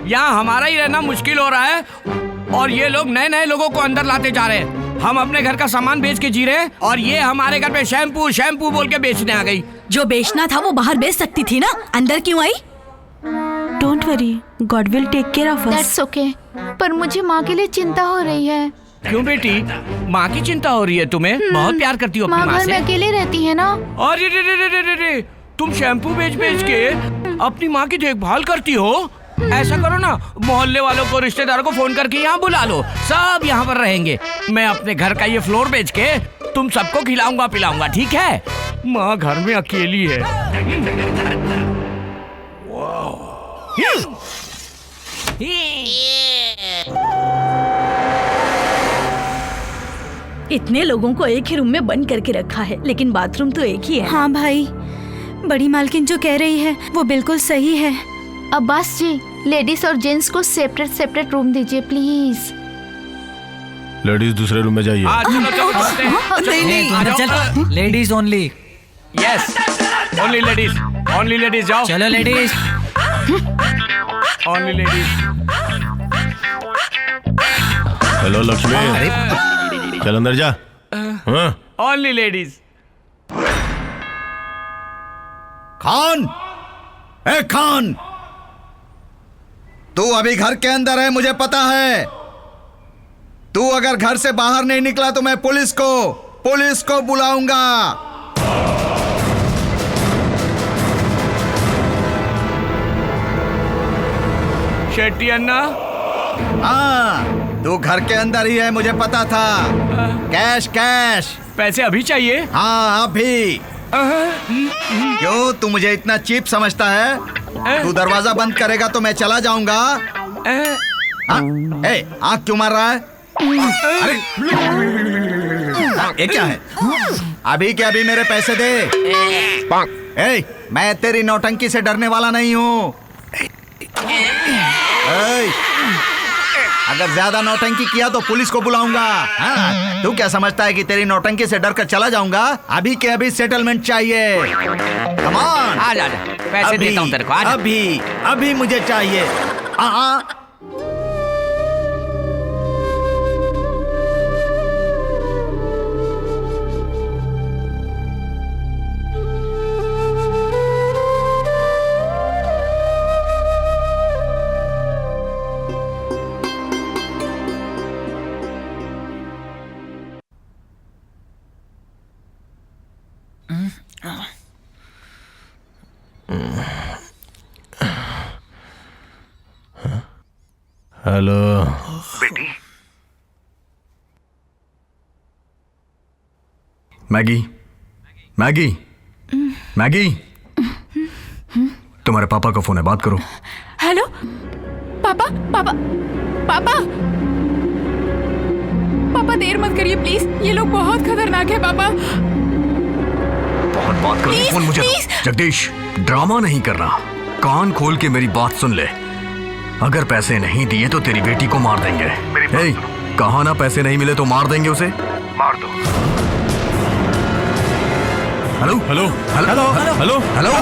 यहाँ हमारा ही रहना मुश्किल हो रहा है और ये लोग नए नए लोगों को अंदर लाते जा रहे हैं। हम अपने घर का सामान बेच के जी रहे हैं और ये हमारे घर पे शैम्पू शैम्पू बोल के बेचने आ गई। जो बेचना था वो बाहर बेच सकती थी ना, अंदर क्यों आई? Don't worry, God will take care of us. That's okay, पर मुझे माँ के लिए चिंता हो रही है। क्यों बेटी, माँ की चिंता हो रही है तुम्हें? बहुत प्यार करती हो अपनी माँ माँ घर से। में अकेले रहती है ना। अरे रे रे रे रे रे, तुम शैम्पू बेच बेच के अपनी माँ की देखभाल करती हो? ऐसा करो ना, मोहल्ले वालों को, रिश्तेदारों को फोन करके यहाँ बुला लो, सब यहाँ पर रहेंगे। मैं अपने घर का ये फ्लोर बेच के तुम सबको खिलाऊंगा पिलाऊंगा, ठीक है? माँ घर में अकेली है। इतने लोगों को एक ही रूम में बंद करके रखा है, लेकिन बाथरूम तो एक ही है। हाँ भाई, बड़ी मालकिन जो कह रही है वो बिल्कुल सही है। अब्बास जी, लेडीज और जेंट्स को सेपरेट सेपरेट रूम दीजिए प्लीज। लेडीज दूसरे रूम में जाइए। चलो चलो चलते हैं। नहीं, ladies only. Yes, only ladies, only ladies, जाओ। चलो ladies. Only ladies. Hello Lakshmi, चल अंदर जा। हाँ? Only ladies. खान, ए खान, तू अभी घर के अंदर है, मुझे पता है। तू अगर घर से बाहर नहीं निकला तो मैं पुलिस को बुलाऊंगा। शेट्टी अन्ना। हाँ, तू घर के अंदर ही है, मुझे पता था। Cash cash. पैसे अभी चाहिए? हाँ अभी। क्यों तू मुझे इतना चीप समझता है? तू दरवाजा बंद करेगा तो मैं चला जाऊंगा। आँख क्यों मार रहा है? अरे ये क्या है? अभी के अभी मेरे पैसे दे। मैं तेरी नौटंकी से डरने वाला नहीं हूँ। अगर ज्यादा नौटंकी किया तो पुलिस को बुलाऊंगा। हाँ, तू क्या समझता है कि तेरी नौटंकी से डरकर चला जाऊंगा? अभी के अभी सेटलमेंट चाहिए। कम ऑन, आ जा, पैसे देता हूँ तेरे को। अभी मुझे चाहिए। हेलो बेटी, मैगी मैगी मैगी, तुम्हारे पापा का फोन है, बात करो। हेलो पापा, पापा पापा पापा, देर मत करिए प्लीज, ये लोग बहुत खतरनाक है पापा। बहुत बात करो, फोन मुझे दो। जगदीश, ड्रामा नहीं करना, कान खोल के मेरी बात सुन ले। अगर पैसे नहीं दिए तो तेरी बेटी को मार देंगे। कहा ना, पैसे नहीं मिले तो मार देंगे उसे। मार दो। Hello hello hello hello hello hello.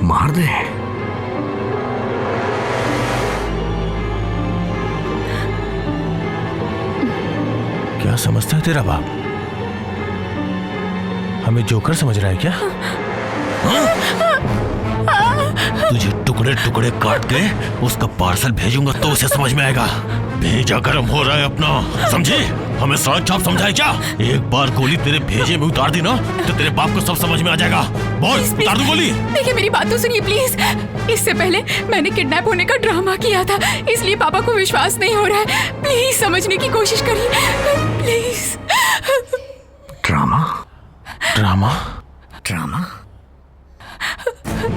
मार दे। क्या समझता है तेरा बाप? हमें जोकर समझ रहा है क्या? तुझे टुकड़े टुकड़े काट के उसका पार्सल भेजूंगा तो उसे समझ में आएगा। भेजा गरम हो रहा है अपना, समझे? हमें सड़क छाप समझाए क्या? एक बार गोली तेरे भेजे में उतार दी ना तो तेरे बाप को सब समझ में आ जाएगा। बोल, उतार दू गोली। देखिए मेरी बात तो सुनिए प्लीज। इससे पहले मैंने किडनैप होने का ड्रामा किया था, इसलिए पापा को विश्वास नहीं हो रहा है। प्लीज समझने की कोशिश करिए please. Drama drama drama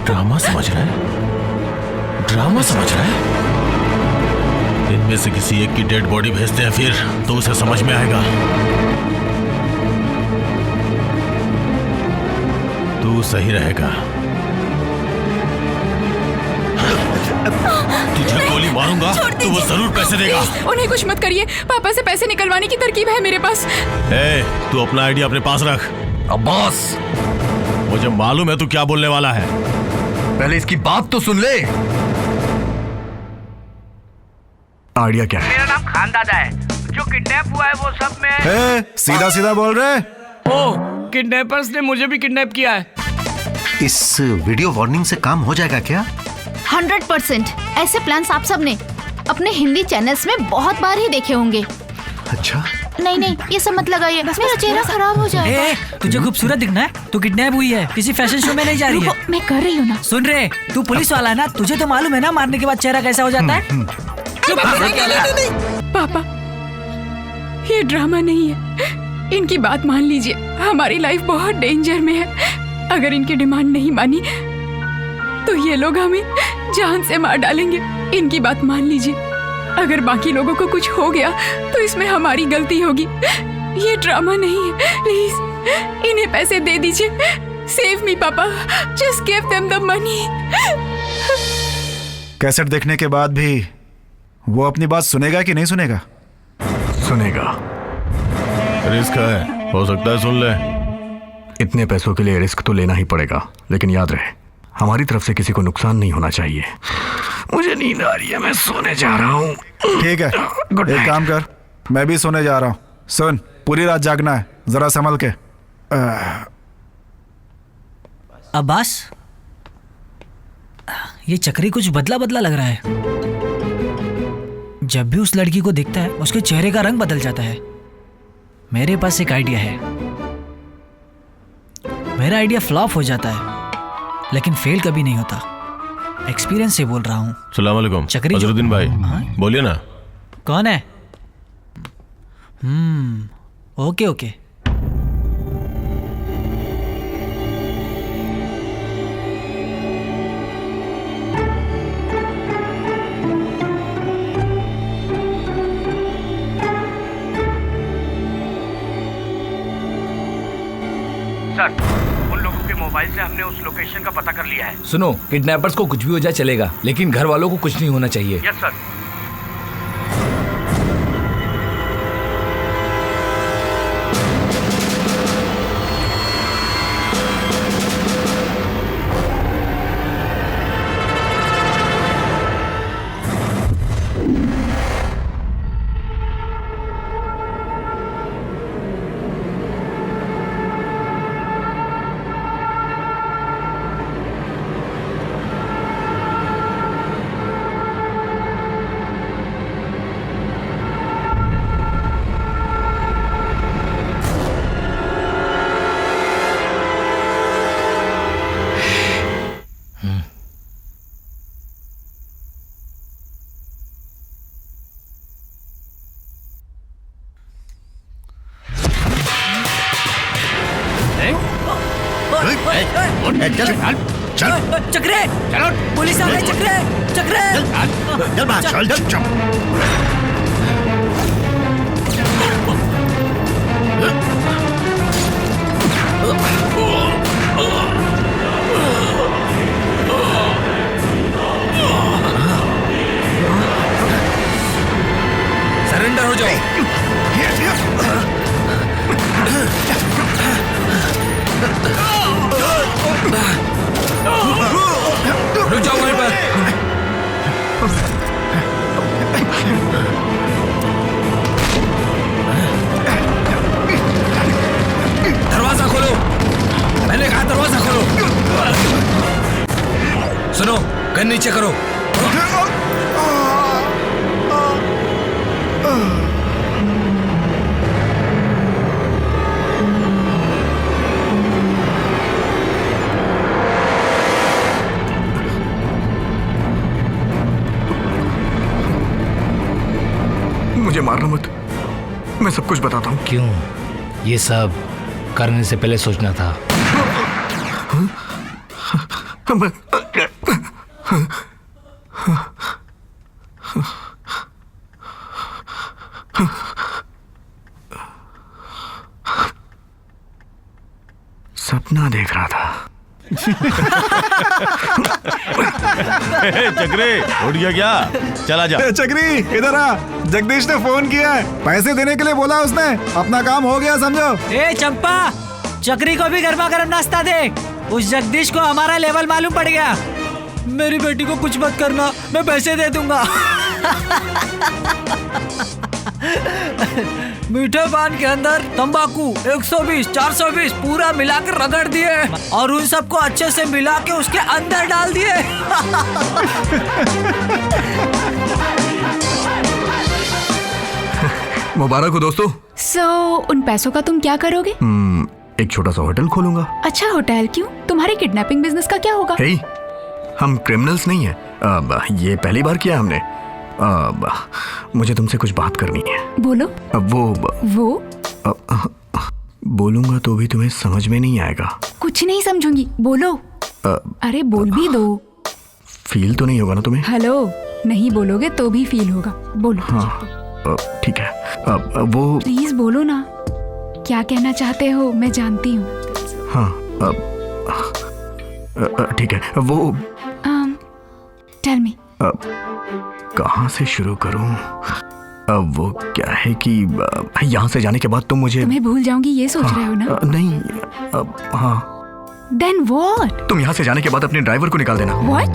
drama समझ रहा है? ड्रामा समझ रहा है? इनमें से किसी एक की डेड बॉडी भेजते हैं फिर तो उसे समझ में आएगा। तू सही रहेगा। तुझे गोली मारूंगा तो वो जरूर पैसे देगा। उन्हें कुछ मत करिए, पापा से पैसे निकलवाने की तरकीब है मेरे पास। ए, तू अपना आइडिया अपने पास रख। अब्बास, मुझे मालूम है तू क्या बोलने वाला है। पहले इसकी बात तो सुन ले। आइडिया क्या है? मेरा नाम खानदादा है। जो किडनैप हुआ है वो सब में। सीधा सीधा बोल रहे। ओ, किडनैपर्स ने मुझे भी किडनैप किया है। इस वीडियो वार्निंग से काम हो जाएगा क्या? 100% ऐसे प्लान्स आप सब ने अपने हिंदी चैनल्स में बहुत बार ही देखे होंगे। अच्छा, नहीं, ये सब मत लगाइए, मेरा चेहरा खराब हो जाएगा। तुझे खूबसूरत दिखना है? तू किडनैप हुई है, किसी फैशन शो में नहीं जा रही है। मैं कर रही हूँ ना। सुन रहे, तू पुलिस वाला है ना, तुझे तो मालूम है ना मारने के बाद चेहरा कैसा हो जाता है। पापा, ये ड्रामा नहीं है, इनकी बात मान लीजिए। हमारी लाइफ बहुत डेंजर में है। अगर इनकी डिमांड नहीं मानी तो ये लोग हमें जान से मार डालेंगे। इनकी बात मान लीजिए। अगर बाकी लोगों को कुछ हो गया तो इसमें हमारी गलती होगी। ये ड्रामा नहीं है। प्लीज इन्हें पैसे दे दीजिए। सेव मी पापा, just give them the money. Cassette देखने के बाद भी वो अपनी बात सुनेगा कि नहीं सुनेगा? सुनेगा। रिस्क है, हो सकता है सुन ले। इतने पैसों के लिए रिस्क तो लेना ही पड़ेगा, लेकिन याद रहे हमारी तरफ से किसी को नुकसान नहीं होना चाहिए। मुझे नींद आ रही है, मैं सोने जा रहा हूँ। ठीक है, एक काम कर, मैं भी सोने जा रहा हूँ। सुन, पूरी रात जागना है, जरा संभल के। अब्बास, ये चक्री कुछ बदला बदला लग रहा है। जब भी उस लड़की को दिखता है उसके चेहरे का रंग बदल जाता है। मेरे पास एक आइडिया है। मेरा आइडिया फ्लॉप हो जाता है लेकिन फेल कभी नहीं होता। एक्सपीरियंस से बोल रहा हूँ। सलाम अलैकुम चक्री जो- अजरुद्दीन भाई, हाँ? बोलिए ना। कौन है? ओके। सर, उन लोगों के मोबाइल से हमने उस लोकेशन का पता कर लिया है। सुनो, किडनैपर्स को कुछ भी हो जाए चलेगा, लेकिन घर वालों को कुछ नहीं होना चाहिए। Yes sir. चक्रे, चलो, पुलिस आ गई। चक्रे, सरेंडर हो जाओ। रुक जाओ वहीं पर। दरवाजा खोलो, मैंने कहा दरवाजा खोलो। सुनो, गन नीचे करो। मुझे मारना मत, मैं सब कुछ बताता हूँ। क्यों? ये सब करने से पहले सोचना था। सपना देख रहा था। चक्री उठ गया क्या? चला जा। चक्री इधर आ, जगदीश ने फोन किया है, पैसे देने के लिए बोला उसने। अपना काम हो गया समझो। ए चंपा, चक्री को भी गर्मा गर्म नाश्ता दे। उस जगदीश को हमारा लेवल मालूम पड़ गया। मेरी बेटी को कुछ मत करना, मैं पैसे दे दूंगा। मीठे पान के अंदर तंबाकू 120, 420 पूरा मिलाकर रगड़ दिए और उन सबको अच्छे से मिला के उसके अंदर डाल दिए। मुबारक हो दोस्तों। उन पैसों का तुम क्या करोगे? एक छोटा सा होटल खोलूंगा। अच्छा होटल क्यों? तुम्हारे किडनैपिंग बिजनेस का क्या होगा? हे, हम क्रिमिनल्स नहीं है। ये पहली बार किया हमने। मुझे तुमसे कुछ बात करनी है। बोलो। वो बोलूंगा तो भी तुम्हें समझ में नहीं आएगा। कुछ नहीं समझूंगी, बोलो। अरे बोल भी दो। फील तो नहीं होगा ना तुम्हें? हेलो, नहीं बोलोगे तो भी फील होगा, बोलो। हाँ ठीक है। वो प्लीज बोलो ना, क्या कहना चाहते हो मैं जानती हूँ। हाँ ठीक है। वो टेल मी। कहाँ से शुरू करूं? वो क्या है कि यहाँ से जाने के बाद तुम मुझे तुम्हें भूल जाऊंगी ये सोच रहे हो ना? नहीं। हाँ। Then what? तुम यहाँ से जाने के बाद अपने ड्राइवर को निकाल देना। व्हाट?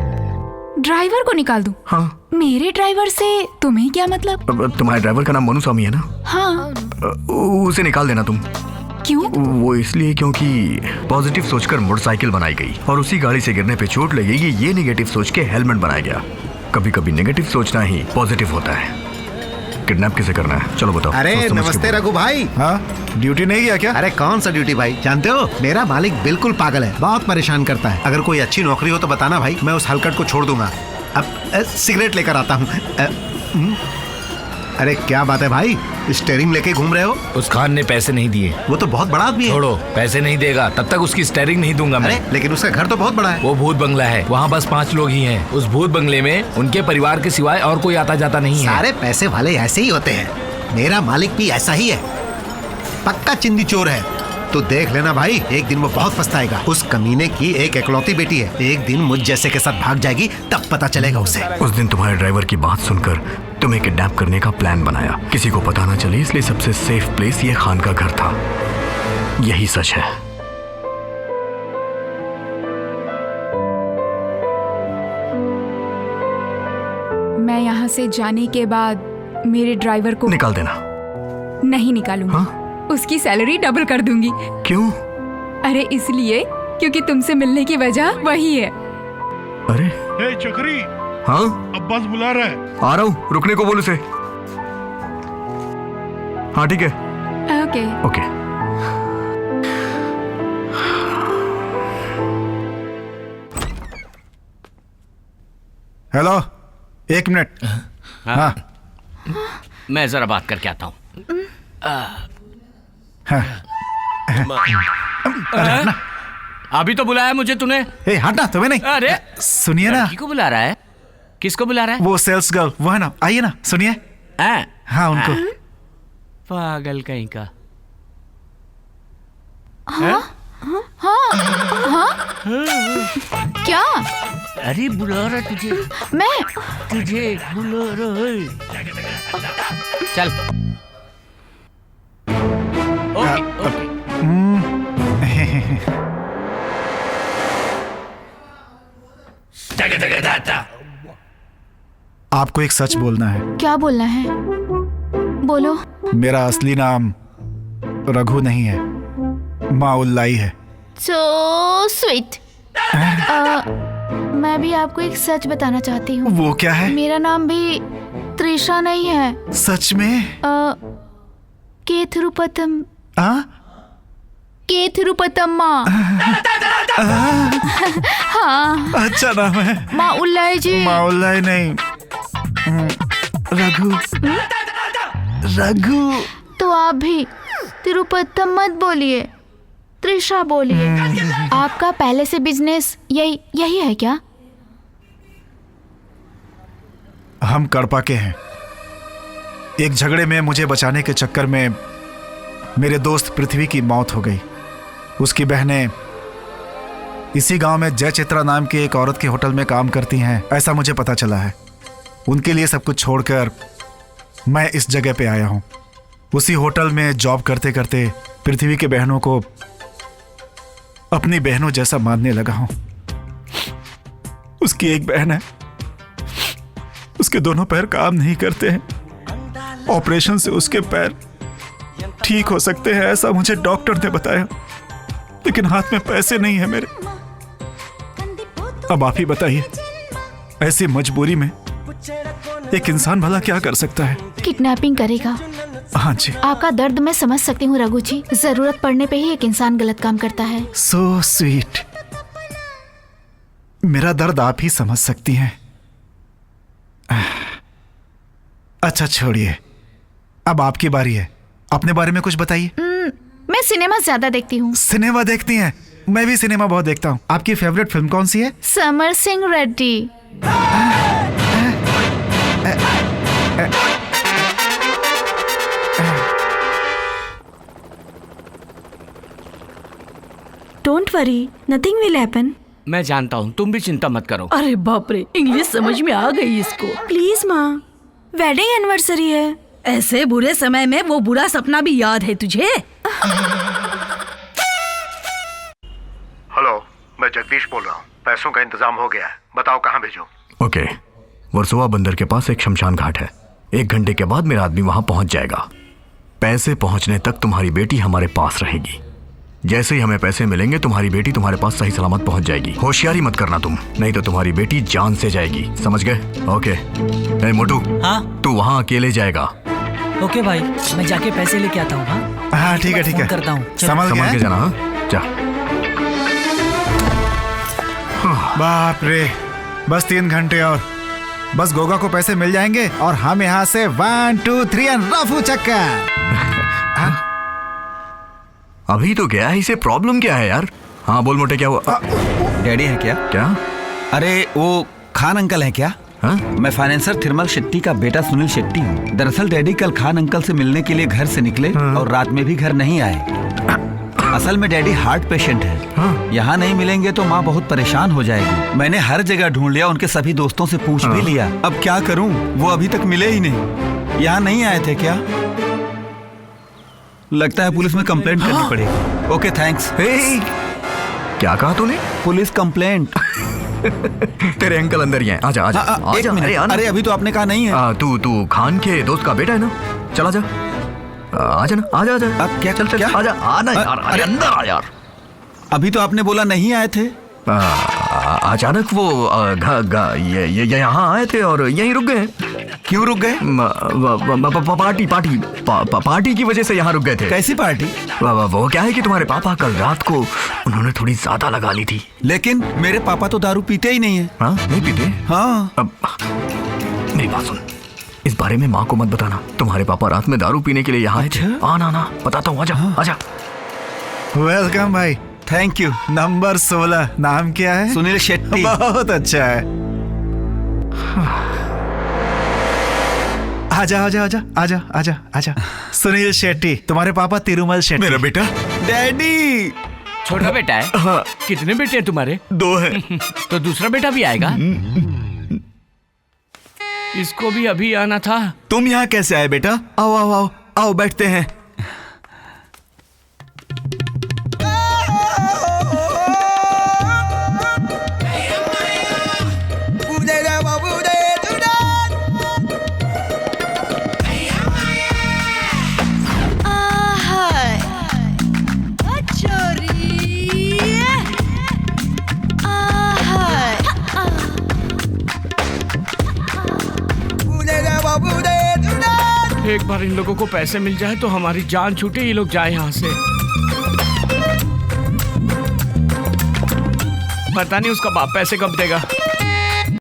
ड्राइवर को निकाल दूं? हाँ। मेरे ड्राइवर से तुम्हें क्या मतलब? तुम्हारे ड्राइवर का नाम मनु स्वामी है ना? हाँ। उसे निकाल देना तुम। क्यों? वो इसलिए क्योंकि पॉजिटिव सोचकर मोटरसाइकिल बनाई गई और उसी गाड़ी से गिरने पे चोट लगेगी, ये नेगेटिव सोच के हेलमेट बनाया गया। कभी कभी नेगेटिव सोचना ही पॉजिटिव होता है। किडनैप किसे करना है? चलो बताओ। अरे नमस्ते रघु भाई। हाँ, ड्यूटी नहीं गया क्या? अरे कौन सा ड्यूटी भाई? जानते हो मेरा मालिक बिल्कुल पागल है, बहुत परेशान करता है। अगर कोई अच्छी नौकरी हो तो बताना भाई, मैं उस हलकट को छोड़ दूंगा। अब सिगरेट लेकर आता हूँ। अरे क्या बात है भाई, स्टेयरिंग लेके घूम रहे हो? उस खान ने पैसे नहीं दिए। वो तो बहुत बड़ा आदमी है। छोड़ो, पैसे नहीं देगा तब तक उसकी स्टेयरिंग नहीं दूंगा मैं। अरे लेकिन उसका घर तो बहुत बड़ा है। वो भूत बंगला है, वहाँ बस 5 लोग ही हैं। उस भूत बंगले में उनके परिवार के सिवाय और कोई आता जाता नहीं है। सारे पैसे वाले ऐसे ही होते हैं। मेरा मालिक भी ऐसा ही है, पक्का चिंदी चोर है। तो देख लेना भाई, एक दिन वो बहुत पछताएगा। उस कमीने की एक इकलौती बेटी है, एक दिन मुझ जैसे के साथ भाग जाएगी, तब पता चलेगा उसे। उस दिन तुम्हारे ड्राइवर की बात सुनकर तुम्हें किडनैप करने का प्लान बनाया, किसी को पता ना चले इसलिए सबसे सेफ प्लेस ये खान का घर था। यही सच है। मैं यहाँ से जाने के बाद मेरे ड्राइवर को निकाल देना। नहीं निकालूंगी। हाँ? उसकी सैलरी डबल कर दूंगी। क्यों? अरे इसलिए क्योंकि तुमसे मिलने की वजह वही है। अरे चक्री। हाँ, अब्बास बुला रहा है। आ रहा हूँ, रुकने को बोल उसे। हाँ ठीक है। ओके। ओके। Hello, 1 minute. हाँ मैं जरा बात करके आता हूँ। अभी तो बुलाया मुझे तूने। हटना, तुम्हें नहीं। अरे सुनिए ना। लड़की को बुला रहा है? किसको बुला रहा है? वो सेल्स गर्ल, वो है ना, आइए ना, सुनिए। हाँ उनको। पागल कहीं का। हाँ? क्या? अरे बुला रहा तुझे, मैं? तुझे बुला रहा है। चल। Okay okay. आपको एक सच बोलना है। क्या बोलना है? बोलो। मेरा असली नाम रघु नहीं है, माउल्लाई है। So sweet. मैं भी आपको एक सच बताना चाहती हूँ। वो क्या है? मेरा नाम भी त्रिशा नहीं है। सच में? के थिरुपतम। के थिरुपतम्मा। हाँ। अच्छा नाम है। माउल्लाई जी। माउल्लाई नहीं, रघु। रघु। तो आप भी तिरुपतम मत बोलिए, त्रिशा बोलिए। आपका पहले से बिजनेस यही है क्या? हम कड़पा के हैं। एक झगड़े में मुझे बचाने के चक्कर में मेरे दोस्त पृथ्वी की मौत हो गई। उसकी बहनें इसी गांव में जय चित्रा नाम की एक औरत के होटल में काम करती हैं, ऐसा मुझे पता चला है। उनके लिए सब कुछ छोड़कर मैं इस जगह पे आया हूँ। उसी होटल में जॉब करते करते पृथ्वी के बहनों को अपनी बहनों जैसा मानने लगा हूँ। उसकी एक बहन है, उसके दोनों पैर काम नहीं करते हैं। ऑपरेशन से उसके पैर ठीक हो सकते हैं, ऐसा मुझे डॉक्टर ने बताया, लेकिन हाथ में पैसे नहीं है मेरे। अब आप ही बताइए, ऐसी मजबूरी में एक इंसान भला क्या कर सकता है? किडनैपिंग करेगा। हाँ जी। आपका दर्द मैं समझ सकती हूँ रघु जी, जरूरत पड़ने पे ही एक इंसान गलत काम करता है। So sweet. मेरा दर्द आप ही समझ सकती हैं। अच्छा छोड़िए, अब आपकी बारी है। अपने बारे में कुछ बताइए। मैं सिनेमा ज्यादा देखती हूँ। सिनेमा देखती हैं? मैं भी सिनेमा बहुत देखता हूँ। आपकी फेवरेट फिल्म कौन सी है? Samar Singh Reddy. Don't worry, nothing will happen. मैं जानता हूँ, तुम भी चिंता मत करो। अरे बाप रे, इंग्लिश समझ में आ गई इसको। प्लीज माँ, वेडिंग एनिवर्सरी है। ऐसे बुरे समय में वो बुरा सपना भी याद है तुझे? हेलो, मैं जगदीश बोल रहा हूँ। पैसों का इंतजाम हो गया है, बताओ कहाँ भेजूं? ओके, वर्सोवा बंदर के पास एक शमशान घाट है। 1 घंटे के बाद मेरा आदमी वहां पहुंच जाएगा। पैसे पहुंचने तक तुम्हारी बेटी हमारे पास रहेगी। जैसे ही हमें पैसे मिलेंगे तुम्हारी बेटी तुम्हारे पास सही सलामत पहुंच जाएगी। होशियारी मत करना तुम, नहीं तो तुम्हारी बेटी जान से जाएगी। समझ गए? ओके। ए मोटू, हाँ तू वहां अकेले जाएगा। ओके भाई, मैं जाके पैसे लेके आता हूँ। हाँ ठीक है ठीक है, करता हूँ। समझ के जाना। हाँ जा। बाप रे, बस 3 घंटे और बस गोगा को पैसे मिल जाएंगे और हम यहाँ से 1 2 3 एंड रफू चक्कर। अभी तो गया है, इसे प्रॉब्लम क्या है यार? हाँ बोल मोटे, क्या हुआ? डैडी है क्या? क्या? अरे वो खान अंकल है क्या? हाँ? मैं फाइनेंसर थिरमल शेट्टी का बेटा सुनील शेट्टी हूँ। दरअसल डैडी कल खान अंकल से मिलने के लिए घर से निकले और रात में भी घर नहीं आए। असल में डैडी हार्ट पेशेंट है। यहाँ नहीं मिलेंगे तो माँ बहुत परेशान हो जाएगी। मैंने हर जगह ढूंढ लिया, उनके सभी दोस्तों से पूछ भी लिया। अब क्या करूँ, वो अभी तक मिले ही नहीं। यहाँ नहीं आए थे क्या? लगता है पुलिस में कंप्लेंट करनी पड़ेगी। Okay thanks. क्या कहा तूने? Police complaint. तेरे अंकल अंदर ही हैं। आजा आजा एक मिनट। अरे अभी तो आपने कहा नहीं है। तू खान के दोस्त का बेटा है ना? चला जा, आजा ना, आजा आजा। अब क्या चल क्या? आजा, आना यार, अरे अंदर आ यार। अभी तो आपने बोला नहीं आए थे। अचानक वो ये यहाँ आए थे और यहीं रुक गए। क्यों रुक गए? पार्टी की वजह से यहाँ रुक गए थे। कैसी पार्टी? वो क्या है कि तुम्हारे पापा कल रात को उन्होंने थोड़ी ज्यादा लगा ली थी। लेकिन मेरे पापा तो दारू पीते ही नहीं है। हाँ नहीं पीते? हाँ। अब मेरी बात सुन, इस बारे में माँ को मत बताना। तुम्हारे पापा रात में दारू पीने के लिए यहाँ आए थे। आना ना, बताता हूँ, आजा आजा। वेलकम भाई। Thank you. नंबर 16, नाम क्या है? सुनील शेट्टी। बहुत अच्छा है। आजा आजा आजा आजा आजा आजा। सुनील शेट्टी, तुम्हारे पापा तिरुमल शेट्टी। मेरा बेटा। डैडी। छोटा बेटा है? हाँ। कितने बेटे हैं तुम्हारे? 2 है। तो दूसरा बेटा भी आएगा? इसको भी अभी आना था। तुम यहाँ कैसे आए बेटा? आओ आओ आओ आओ, बैठते हैं। एक बार इन लोगों को पैसे मिल जाए तो हमारी जान छूटे, ये लोग जाए यहाँ से। पता नहीं उसका बाप पैसे कब देगा।